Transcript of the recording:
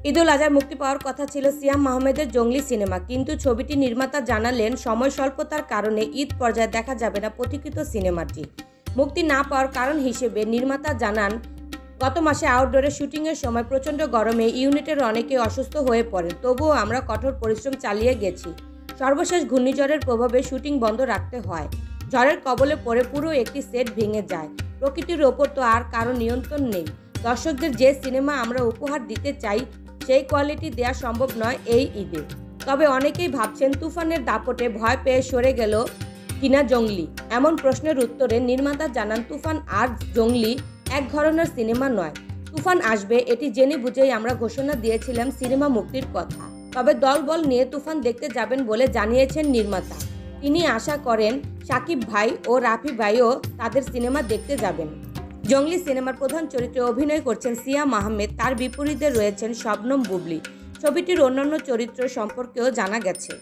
ঈদুল আজহায় মুক্তি পাওয়ার কথা ছিল সিয়াম আহমেদের জঙ্গলি সিনেমা, কিন্তু ছবিটি নির্মাতা জানালেন সময় স্বল্পতার কারণে ঈদ পর্যায়ে দেখা যাবে না পথিকৃত সিনেমাটি। মুক্তি না পাওয়ার কারণ হিসেবে নির্মাতা জানান, গত মাসে আউটডোরে শুটিংয়ের সময় প্রচণ্ড গরমে ইউনিটের অনেকেই অসুস্থ হয়ে পড়েন, তবুও আমরা কঠোর পরিশ্রম চালিয়ে গেছি। সর্বশেষ ঘূর্ণিঝড়ের প্রভাবে শুটিং বন্ধ রাখতে হয়। ঝড়ের কবলে পড়ে পুরো একটি সেট ভেঙে যায়। প্রকৃতির ওপর তো আর কারো নিয়ন্ত্রণ নেই। দর্শকদের যে সিনেমা আমরা উপহার দিতে চাই সেই কোয়ালিটি দেওয়া সম্ভব নয় এই ঈদে। তবে অনেকেই ভাবছেন তুফানের দাপটে ভয় পেয়ে সরে গেল কিনা জঙ্গলি। এমন প্রশ্নের উত্তরে নির্মাতা জানান, তুফান আর জঙ্গলি এক ধরনের সিনেমা নয়। তুফান আসবে এটি জেনে বুঝেই আমরা ঘোষণা দিয়েছিলাম সিনেমা মুক্তির কথা। তবে দলবল নিয়ে তুফান দেখতে যাবেন বলে জানিয়েছেন নির্মাতা। তিনি আশা করেন শাকিব ভাই ও রাফি ভাইও তাদের সিনেমা দেখতে যাবেন। জঙ্গলি সিনেমার প্রধান চরিত্রে অভিনয় করছেন সিয়াম আহমেদ, তার বিপরীতে রয়েছেন শবনম বুবলী। ছবিটির অন্যান্য চরিত্র সম্পর্কেও জানা গেছে।